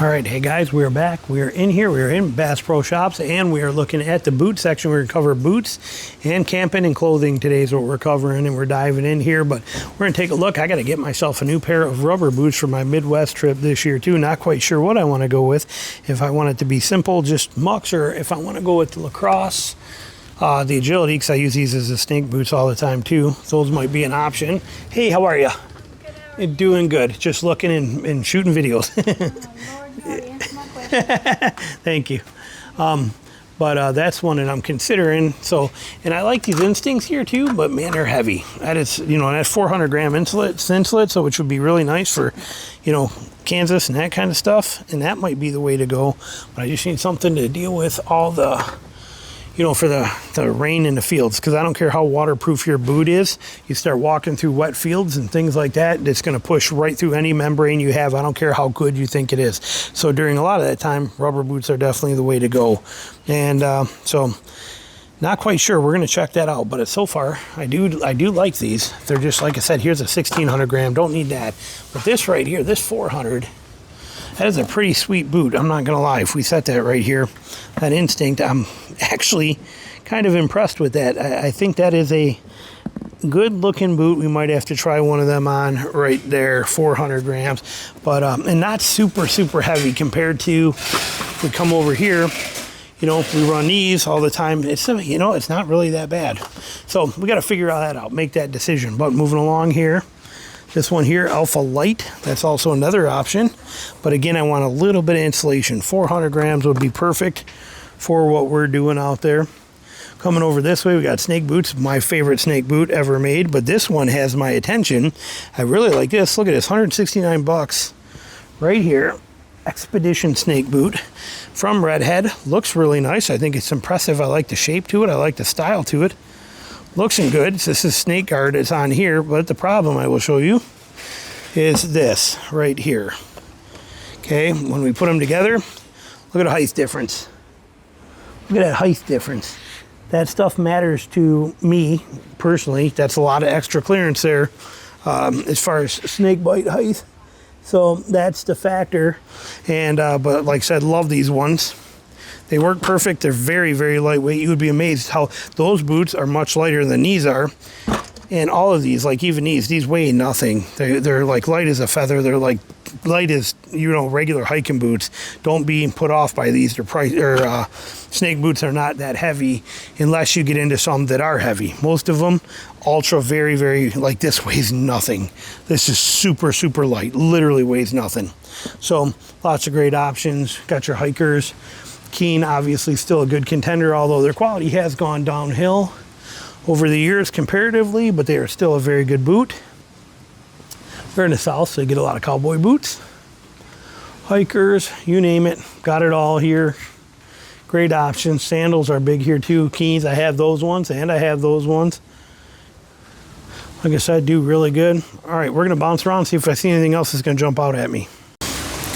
All right, hey guys, we're back. We're in here. We're in Bass Pro Shops, and we are looking at the boot section. We're going to cover boots and camping and clothing today is what we're covering, and we're diving in here. But we're going to take a look. I got to get myself a new pair of rubber boots for my Midwest trip this year too. Not quite sure what I want to go with. If I want it to be simple, just mucks, or if I want to go with the lacrosse, the agility, because I use these as the snake boots all the time too. Those might be an option. Hey, how are you? Good, how are you? Doing good. Just looking and shooting videos. Thank you. But that's one that I'm considering. So, and I like these Instincts here too, but man, they're heavy. That is, you know, that's 400 gram insulate, so which would be really nice for, you know, Kansas and that kind of stuff. And that might be the way to go. But I just need something to deal with all the, you know, for the rain in the fields, because I don't care how waterproof your boot is. You start walking through wet fields and things like that, it's going to push right through any membrane you have. I don't care how good you think it is. So during a lot of that time, rubber boots are definitely the way to go. And so not quite sure. We're going to check that out. But so far, I do like these. They're just, like I said, here's a 1600 gram. Don't need that. But this right here, this 400, that is a pretty sweet boot. I'm not going to lie. If we set that right here, that Instinct, I'm actually kind of impressed with that. I think that is a good looking boot. We might have to try one of them on right there, 400 grams. But, and not super heavy compared to, if we come over here, you know, we run these all the time. It's, you know, it's not really that bad. So we got to figure all that out, make that decision. But moving along here, this one here, Alpha Light, that's also another option. But again, I want a little bit of insulation. 400 grams would be perfect for what we're doing out there. Coming over this way, we got snake boots, my favorite snake boot ever made. But this one has my attention. I really like this. Look at this, 169 bucks right here. Expedition snake boot from Redhead. Looks really nice. I think it's impressive. I like the shape to it. I like the style to it. Looks good. This is snake guard. It's on here, but the problem I will show you is this right here. Okay, when we put them together, look at the height difference. Look at that height difference. That stuff matters to me personally. That's a lot of extra clearance there as far as snake bite height. So that's the factor. And but like I said, love these ones. They work perfect. They're very lightweight. You would be amazed how those boots are much lighter than these are. And all of these, like even these weigh nothing. They're like light as a feather. They're like light as, you know, regular hiking boots. Don't be put off by these. They're snake boots are not that heavy unless you get into some that are heavy. Most of them, ultra very, like this weighs nothing. This is super light. Literally weighs nothing. So lots of great options. Got your hikers. Keen, obviously still a good contender, although their quality has gone downhill over the years comparatively, but they are still a very good boot. They're in the South, so you get a lot of cowboy boots. Hikers, you name it, got it all here. Great options. Sandals are big here too. Keens, I have those ones, and I have those ones. Like I said, do really good. All right, we're gonna bounce around, see if I see anything else that's gonna jump out at me.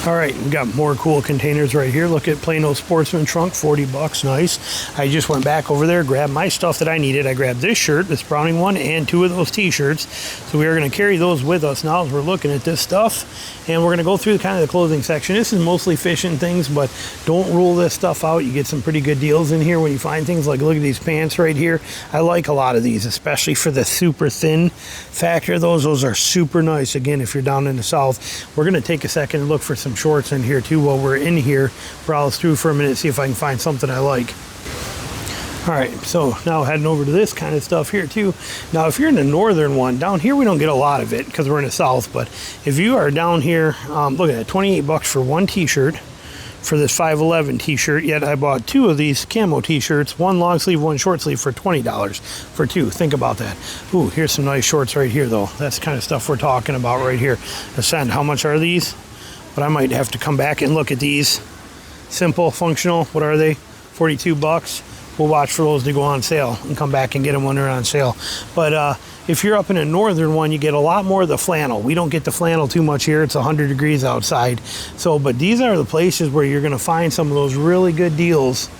All right, we got more cool containers right here. Look at Plano Sportsman trunk, 40 bucks, nice. I just went back over there, grabbed my stuff that I needed. I grabbed this shirt, this Browning one, and 2 of those t-shirts. So we are gonna carry those with us now as we're looking at this stuff. And we're gonna go through kind of the clothing section. This is mostly fishing things, but don't rule this stuff out. You get some pretty good deals in here when you find things like, look at these pants right here. I like a lot of these, especially for the super thin factor. Those are super nice. Again, if you're down in the South, we're gonna take a second and look for some shorts in here too while we're in here. Browse through for a minute, see if I can find something I like. All right, so now heading over to this kind of stuff here too. Now, if you're in the northern one, down here we don't get a lot of it because we're in the South, but if you are down here, look at that, 28 bucks for one t-shirt for this 511 t-shirt, yet I bought 2 of these camo t-shirts, one long sleeve, one short sleeve for $20 for 2. Think about that. Ooh, here's some nice shorts right here though. That's the kind of stuff we're talking about right here. Ascend, how much are these? But I might have to come back and look at these. Simple, functional, what are they? 42 bucks. We'll watch for those to go on sale and come back and get them when they're on sale. But if you're up in a northern one, you get a lot more of the flannel. We don't get the flannel too much here. It's 100 degrees outside. So, but these are the places where you're gonna find some of those really good deals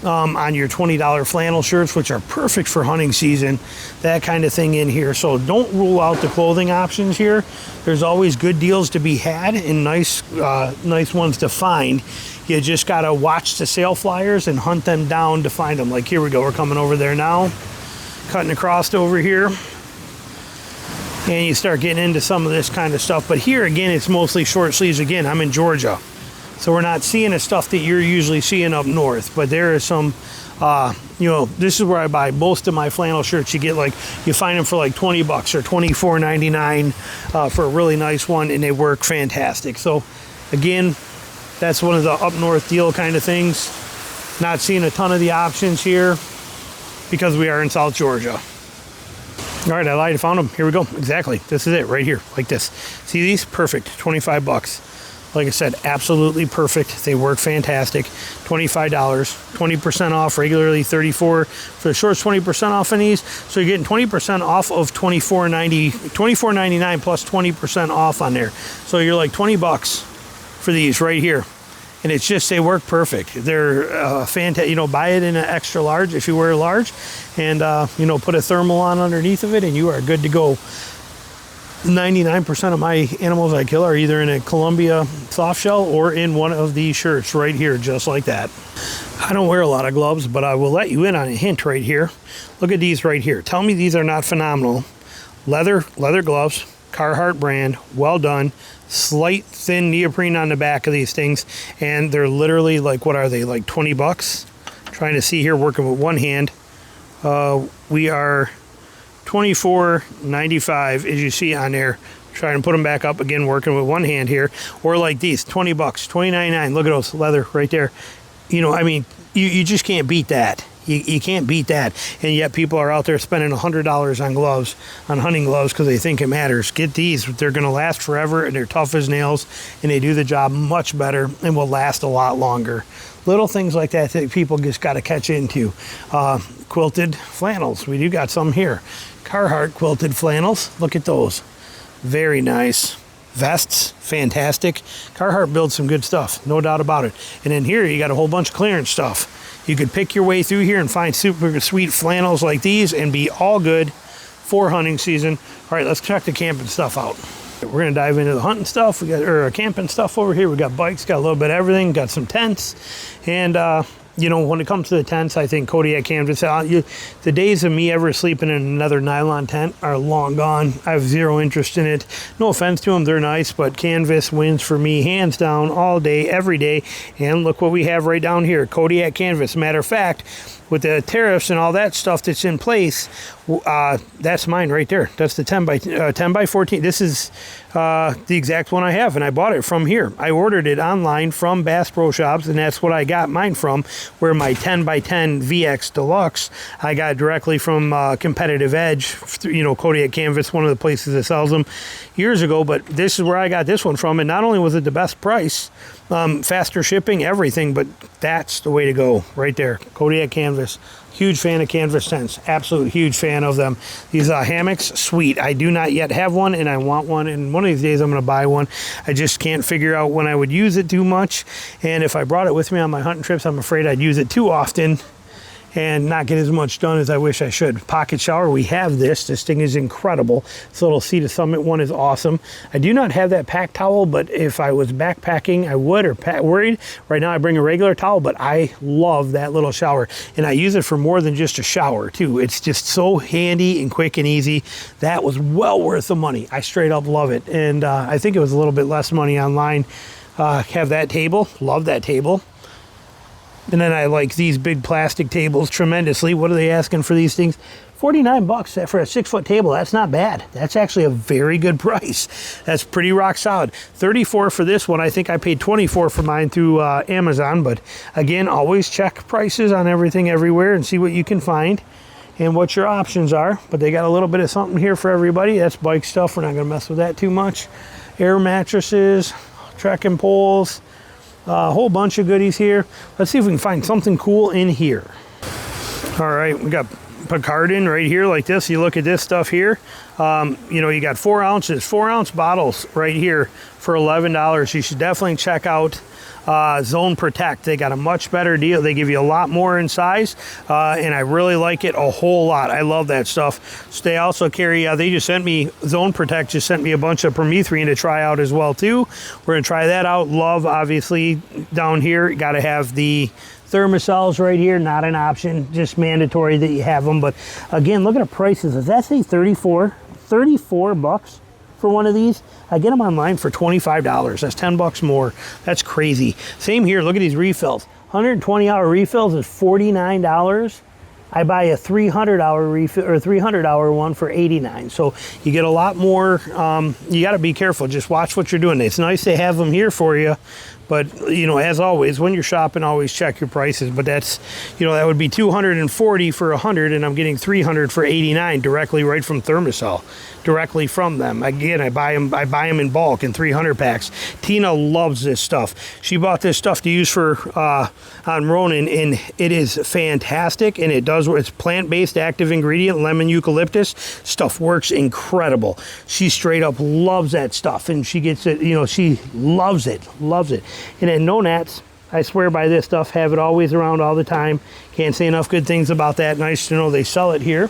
on your $20 flannel shirts, which are perfect for hunting season, that kind of thing in here. So don't rule out the clothing options here. There's always good deals to be had and nice ones to find. You just got to watch the sale flyers and hunt them down to find them. Like here we go, we're coming over there now, cutting across over here. And you start getting into some of this kind of stuff. But here again, it's mostly short sleeves. Again, I'm in Georgia, so we're not seeing the stuff that you're usually seeing up north. But there is some, this is where I buy most of my flannel shirts. You find them for like 20 bucks or $24.99 for a really nice one, and they work fantastic. So again, that's one of the up north deal kind of things. Not seeing a ton of the options here because we are in South Georgia. All right, I lied, I found them. Here we go. Exactly. This is it right here, like this. See these? Perfect. 25 bucks. Like I said, absolutely perfect. They work fantastic. $25, 20% off, regularly $34 for the shorts, 20% off on these. So you're getting 20% off of $24.99 plus 20% off on there. So you're like 20 bucks for these right here. And it's just, they work perfect. They're fantastic. Buy it in an extra large if you wear a large, and put a thermal on underneath of it, and you are good to go. 99% of my animals I kill are either in a Columbia soft shell or in one of these shirts right here, just like that. I don't wear a lot of gloves, but I will let you in on a hint right here. Look at these right here. Tell me these are not phenomenal. Leather gloves, Carhartt brand, well done. Slight thin neoprene on the back of these things, and they're literally like, what are they, like 20 bucks? Trying to see here, working with one hand. We are $24.95 as you see on there. Trying to put them back up again, working with one hand here. Or like these, 20 bucks, $29.99. Look at those, leather right there. You just can't beat that. You can't beat that. And yet people are out there spending $100 on gloves, on hunting gloves, because they think it matters. Get these. They're going to last forever, and they're tough as nails, and they do the job much better and will last a lot longer. Little things like that people just got to catch into. Quilted flannels. We do got some here. Carhartt quilted flannels. Look at those. Very nice. Vests, fantastic. Carhartt builds some good stuff, no doubt about it. And then here you got a whole bunch of clearance stuff. You could pick your way through here and find super sweet flannels like these and be all good for hunting season. All right, let's check the camping stuff out. We're gonna dive into the hunting stuff. We got camping stuff over here. We got bikes, got a little bit of everything, got some tents. And when it comes to the tents, I think Kodiak canvas, the days of me ever sleeping in another nylon tent are long gone. I have zero interest in it. No offense to them, they're nice, but canvas wins for me hands down all day, every day. And look what we have right down here, Kodiak canvas. Matter of fact, with the tariffs and all that stuff that's in place, that's mine right there. That's the 10 by 14. This is the exact one I have, and I bought it from here. I ordered it online from Bass Pro Shops, and that's what I got mine from, where my 10 by 10 VX Deluxe, I got directly from Competitive Edge, Kodiak Canvas, one of the places that sells them years ago, but this is where I got this one from, and not only was it the best price, faster shipping, everything, but that's the way to go right there. Kodiak Canvas. Huge fan of canvas tents. Absolute huge fan of them. These hammocks, sweet. I do not yet have one, and I want one, and one of these days I'm going to buy one. I just can't figure out when I would use it too much, and if I brought it with me on my hunting trips, I'm afraid I'd use it too often and not get as much done as I wish I should. Pocket shower, we have this. This thing is incredible. This little Sea to Summit one is awesome. I do not have that pack towel, but if I was backpacking, I would, or worried. Right now I bring a regular towel, but I love that little shower. And I use it for more than just a shower too. It's just so handy and quick and easy. That was well worth the money. I straight up love it. And I think it was a little bit less money online. Have that table, love that table. And then I like these big plastic tables tremendously. What are they asking for these things? 49 bucks for a 6-foot table. That's not bad. That's actually a very good price. That's pretty rock solid. 34 for this one. I think I paid 24 for mine through Amazon. But again, always check prices on everything everywhere and see what you can find and what your options are. But they got a little bit of something here for everybody. That's bike stuff. We're not going to mess with that too much. Air mattresses, trekking poles. A whole bunch of goodies here. Let's see if we can find something cool in here. All right, we got Picardin right here like this. You look at this stuff here. You got 4 ounces, 4-ounce bottles right here for $11. You should definitely check out Zone Protect. They got a much better deal. They give you a lot more in size, and I really like it a whole lot. I love that stuff. So they also carry, they just sent me, Zone Protect just sent me a bunch of permethrin to try out as well too. We're gonna try that out. Love, obviously, down here, you gotta have the thermocells right here, not an option, just mandatory that you have them. But again, look at the prices. Does that say 34 bucks for one of these? I get them online for $25. That's 10 bucks more. That's crazy. Same here. Look at these refills. 120-hour refills is $49. I buy a 300-hour refill or 300-hour one for $89. So you get a lot more. You got to be careful. Just watch what you're doing. It's nice to have them here for you. But, you know, as always, when you're shopping, always check your prices. But that's, you know, that would be $240 for 100, and I'm getting 300 for 89 directly right from Thermacell, directly from them. Again, I buy them in bulk in 300 packs. Tina loves this stuff. She bought this stuff to use for on Ronin, and it is fantastic. And it does. It's plant-based active ingredient, lemon eucalyptus. Stuff works incredible. She straight up loves that stuff, and she gets it. You know, she loves it. And then No Nats, I swear by this stuff, have it always around all the time. Can't say enough good things about that. Nice to know they sell it here.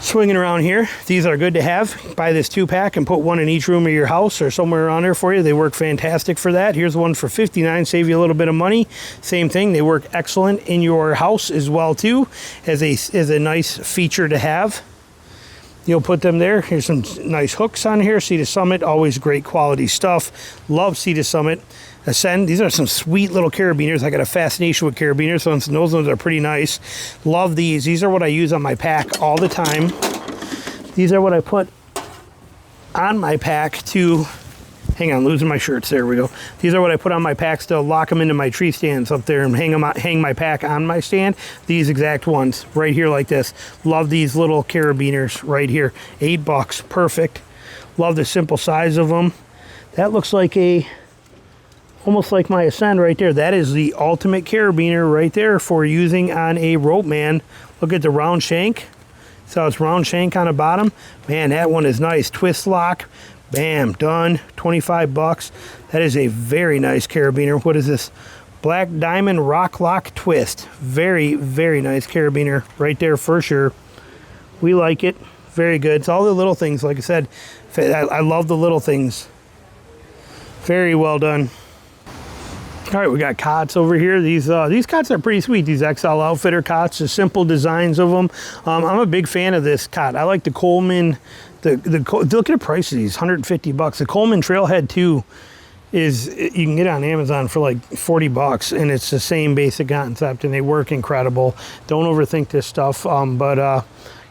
Swinging around here, these are good to have. Buy this 2-pack and put one in each room of your house or somewhere around there for you. They work fantastic for that. Here's one for $59, save you a little bit of money. Same thing, they work excellent in your house as well too, as a nice feature to have. You'll put them there. Here's some nice hooks on here. Sea to Summit, always great quality stuff. Love Sea to Summit. Ascend, these are some sweet little carabiners. I got a fascination with carabiners, so those ones are pretty nice. Love these. These are what I use on my pack all the time. These are what I put on my pack to, hang on, losing my shirts, there we go. These are what I put on my packs to lock them into my tree stands up there and hang my pack on my stand. These exact ones right here like this. Love these little carabiners right here. $8, perfect. Love the simple size of them. That looks like almost like my Ascend right there. That is the ultimate carabiner right there for using on a rope man. Look at the round shank. So it's round shank on the bottom. Man, that one is nice. Twist lock. Bam, done. 25 bucks. That is a very nice carabiner. What is this? Black Diamond Rock Lock Twist. Very, very nice carabiner right there for sure. We like it. Very good. It's all the little things, like I said. I love the little things. Very well done. All right, we got cots over here. These cots are pretty sweet. These XL Outfitter cots, the simple designs of them. I'm a big fan of this cot. I like the Coleman. Look at the price of these, 150 bucks. The Coleman Trailhead 2 is, you can get it on Amazon for like 40 bucks, and it's the same basic concept, and they work incredible. Don't overthink this stuff,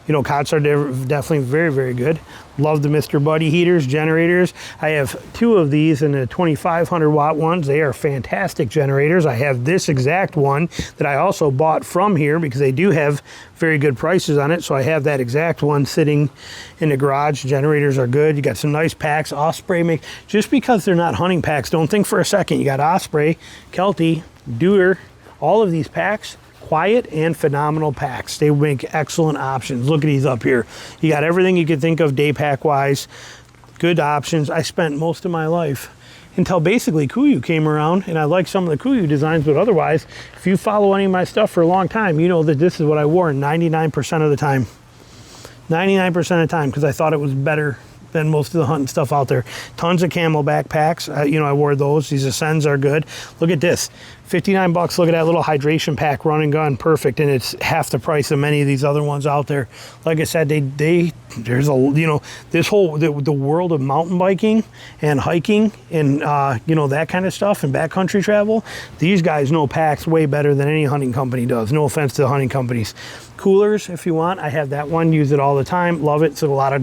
you know, cots are definitely very, very good. Love the Mr. Buddy heaters, generators. I have 2 of these in the 2500 watt ones. They are fantastic generators. I have this exact one that I also bought from here because they do have very good prices on it. So I have that exact one sitting in the garage. Generators are good. You got some nice packs. Osprey just because they're not hunting packs, don't think for a second. You got Osprey, Kelty, Deuter, all of these packs. Quiet and phenomenal packs. They make excellent options. Look at these up here. You got everything you could think of day pack wise. Good options. I spent most of my life until basically Kuiu came around, and I like some of the Kuiu designs, but otherwise, if you follow any of my stuff for a long time, you know that this is what I wore 99% of the time. 99% of the time, because I thought it was better than most of the hunting stuff out there. Tons of camel backpacks. You know, I wore those. These Ascends are good. Look at this. 59 bucks. Look at that little hydration pack, run and gun, perfect, and it's half the price of many of these other ones out there. Like I said, there's a, you know, this whole the world of mountain biking and hiking and you know, that kind of stuff and backcountry travel. These guys know packs way better than any hunting company does. No offense to the hunting companies. Coolers, if you want, I have that one. Use it all the time. Love it. So a lot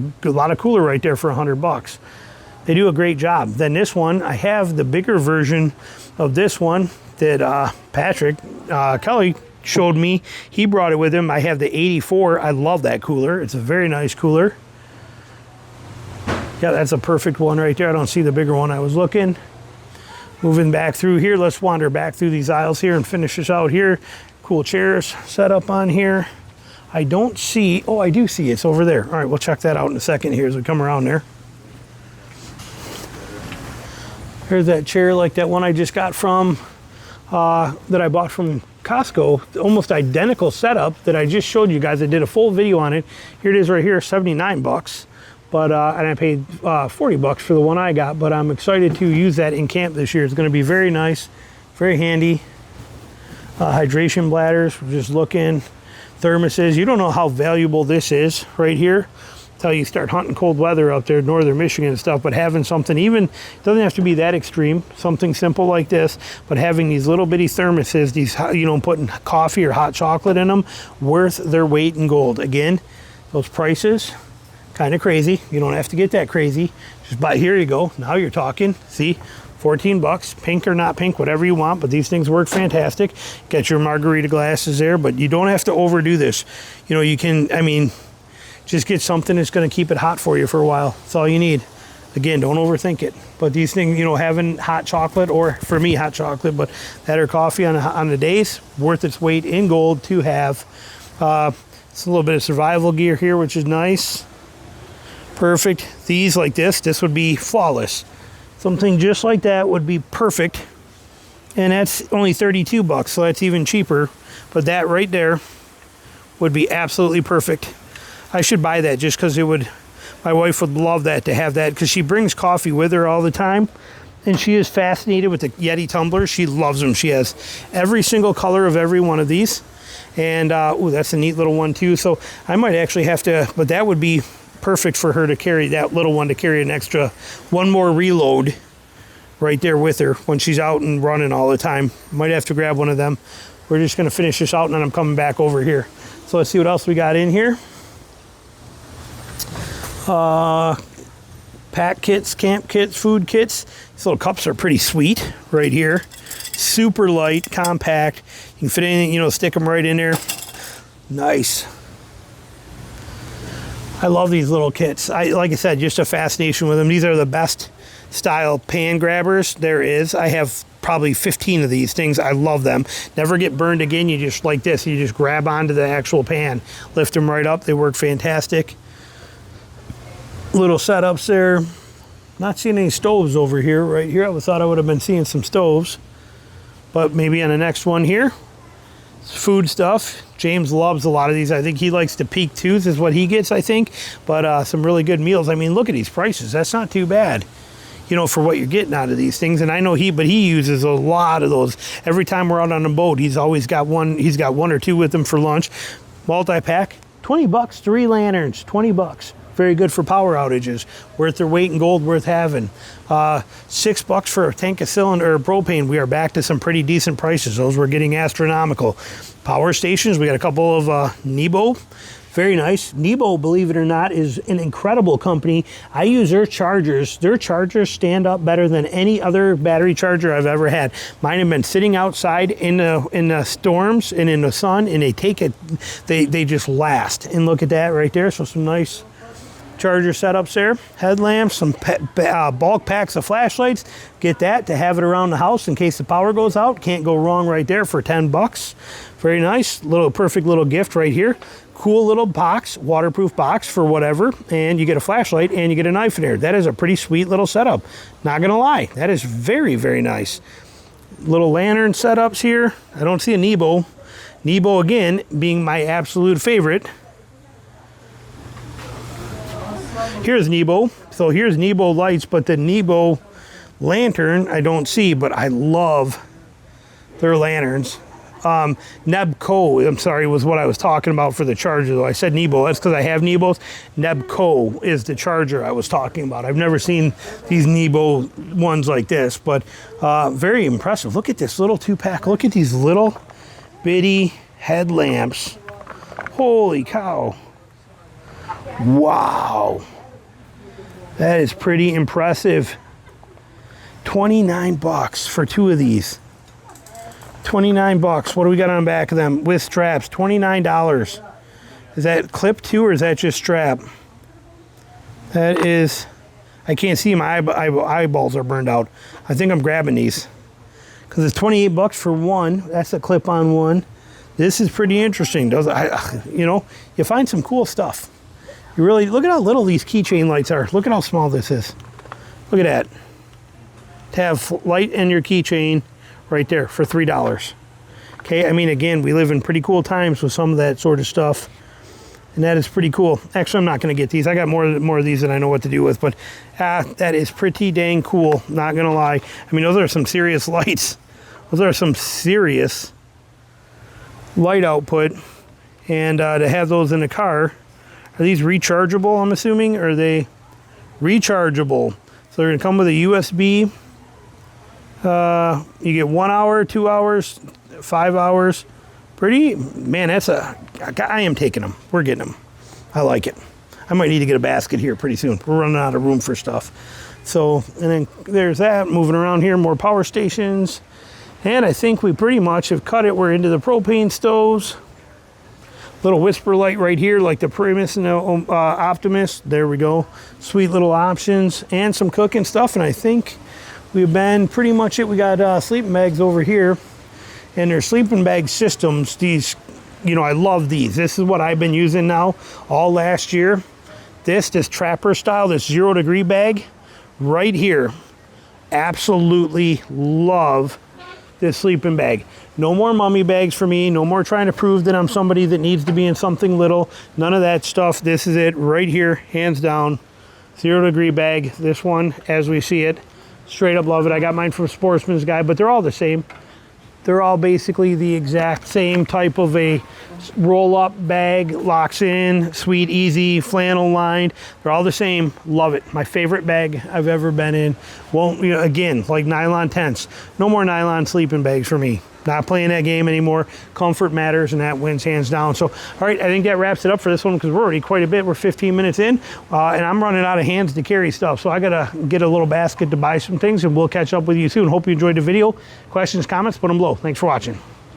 of cooler right there for 100 bucks. They do a great job. Then this one, I have the bigger version of this one that Patrick Kelly showed me. He brought it with him. I have the 84. I love that cooler. It's a very nice cooler. Yeah, that's a perfect one right there. I don't see the bigger one I was looking. Moving back through here, let's wander back through these aisles here and finish this out here. Cool chairs set up on here. I don't see, oh, I do see it's over there. All right, we'll check that out in a second here as we come around there. There's that chair like that one I just got from, that I bought from Costco. Almost identical setup that I just showed you guys. I did a full video on it. Here it is right here, 79 bucks. But, and I paid 40 bucks for the one I got, but I'm excited to use that in camp this year. It's gonna be very nice, very handy. Hydration bladders, we're just looking. Thermoses, you don't know how valuable this is right here until you start hunting cold weather out there, northern Michigan and stuff, but having something, even, doesn't have to be that extreme, something simple like this, but having these little bitty thermoses, these, you know, putting coffee or hot chocolate in them, worth their weight in gold. Again, those prices, kind of crazy. You don't have to get that crazy. Just buy, here you go, now you're talking, see? 14 bucks, pink or not pink, whatever you want, but these things work fantastic. Get your margarita glasses there, but you don't have to overdo this. You know, you can, I mean, just get something that's gonna keep it hot for you for a while. That's all you need. Again, don't overthink it. But these things, you know, having hot chocolate, or for me, hot chocolate, but that or coffee on the days, worth its weight in gold to have. It's a little bit of survival gear here, which is nice. Perfect. These like this would be flawless. Something just like that would be perfect. And that's only 32 bucks, so that's even cheaper. But that right there would be absolutely perfect. I should buy that just because it would, my wife would love that, to have that, because she brings coffee with her all the time. And she is fascinated with the Yeti tumblers. She loves them. She has every single color of every one of these. And, ooh, that's a neat little one too. So I might actually have to, but that would be perfect for her to carry, that little one, to carry an extra, one more reload right there with her when she's out and running all the time. Might have to grab one of them. We're just going to finish this out and then I'm coming back over here. So let's see what else we got in here. Pack kits, camp kits, food kits. These little cups are pretty sweet right here. Super light, compact. You can fit anything, you know, stick them right in there. Nice. I love these little kits. Like I said, just a fascination with them. These are the best style pan grabbers there is. I have probably 15 of these things. I love them. Never get burned again. You just, like this, you just grab onto the actual pan, lift them right up. They work fantastic. Little setups there. Not seeing any stoves over here. Right here, I thought I would have been seeing some stoves, but maybe on the next one here. Food stuff. James loves a lot of these. I think he likes the peak tooth is what he gets, I think. But some really good meals. I mean, look at these prices. That's not too bad, you know, for what you're getting out of these things. And I know he uses a lot of those. Every time we're out on a boat, he's always got one. He's got one or two with him for lunch. Multi-pack, 20 bucks, 3 lanterns, 20 bucks. Very good for power outages. Worth their weight in gold, worth having. 6 bucks for a tank of cylinder or propane. We are back to some pretty decent prices. Those were getting astronomical. Power stations, we got a couple of Nebo. Very nice. Nebo, believe it or not, is an incredible company. I use their chargers. Their chargers stand up better than any other battery charger I've ever had. Mine have been sitting outside in the storms and in the sun, and they take it, they just last. And look at that right there. So some nice charger setups there, headlamps, some bulk packs of flashlights. Get that to have it around the house in case the power goes out. Can't go wrong right there for 10 bucks. Very nice, little perfect little gift right here. Cool little box, waterproof box for whatever, and you get a flashlight and you get a knife in there. That is a pretty sweet little setup. Not gonna lie, that is very, very nice. Little lantern setups here. I don't see a Nebo. Nebo again being my absolute favorite. Here's Nebo. So here's Nebo lights, but the Nebo lantern I don't see, but I love their lanterns. Nebco, I'm sorry, was what I was talking about for the charger, though. I said Nebo, that's because I have Nebos. Nebco is the charger I was talking about. I've never seen these Nebo ones like this, but very impressive. Look at this little 2-pack. Look at these little bitty headlamps. Holy cow. Wow. That is pretty impressive. 29 bucks for 2 of these. 29 bucks. What do we got on the back of them with straps? $29. Is that clip too, or is that just strap? That is, I can't see, my eyeballs are burned out. I think I'm grabbing these because it's 28 bucks for one. That's a clip-on one. This is pretty interesting. You know, you find some cool stuff. You really, look at how little these keychain lights are. Look at how small this is. Look at that. to have light in your keychain right there for $3. Okay, I mean, again, we live in pretty cool times with some of that sort of stuff, and that is pretty cool. Actually, I'm not going to get these. I got more of these than I know what to do with, but that is pretty dang cool, not going to lie. I mean, those are some serious lights. Those are some serious light output, and to have those in the car. Are these rechargeable, I'm assuming? Or are they rechargeable? So they're going to come with a USB. You get 1 hour, 2 hours, 5 hours. Pretty, man, I am taking them. We're getting them. I like it. I might need to get a basket here pretty soon. We're running out of room for stuff. So, and then there's that. Moving around here, more power stations. And I think we pretty much have cut it. We're into the propane stoves. Little whisper light right here, like the Primus and the Optimus. There we go. Sweet little options and some cooking stuff. And I think we've been pretty much it. We got sleeping bags over here, and they're sleeping bag systems. These, you know, I love these. This is what I've been using now all last year. This Trapper style, this 0 degree bag right here. Absolutely love this sleeping bag. No more mummy bags for me. No more trying to prove that I'm somebody that needs to be in something little. None of that stuff. This is it right here, hands down. 0 degree bag. This one, as we see it, straight up love it. I got mine from Sportsman's Guide, but they're all the same. They're all basically the exact same type of a roll-up bag, locks in, sweet, easy, flannel lined. They're all the same. Love it. My favorite bag I've ever been in. Won't, you know, again, like nylon tents. No more nylon sleeping bags for me. Not playing that game anymore. Comfort matters, and that wins hands down. So, all right, I think that wraps it up for this one because we're already quite a bit. We're 15 minutes in, and I'm running out of hands to carry stuff. So I got to get a little basket to buy some things, and we'll catch up with you soon. Hope you enjoyed the video. Questions, comments, put them below. Thanks for watching.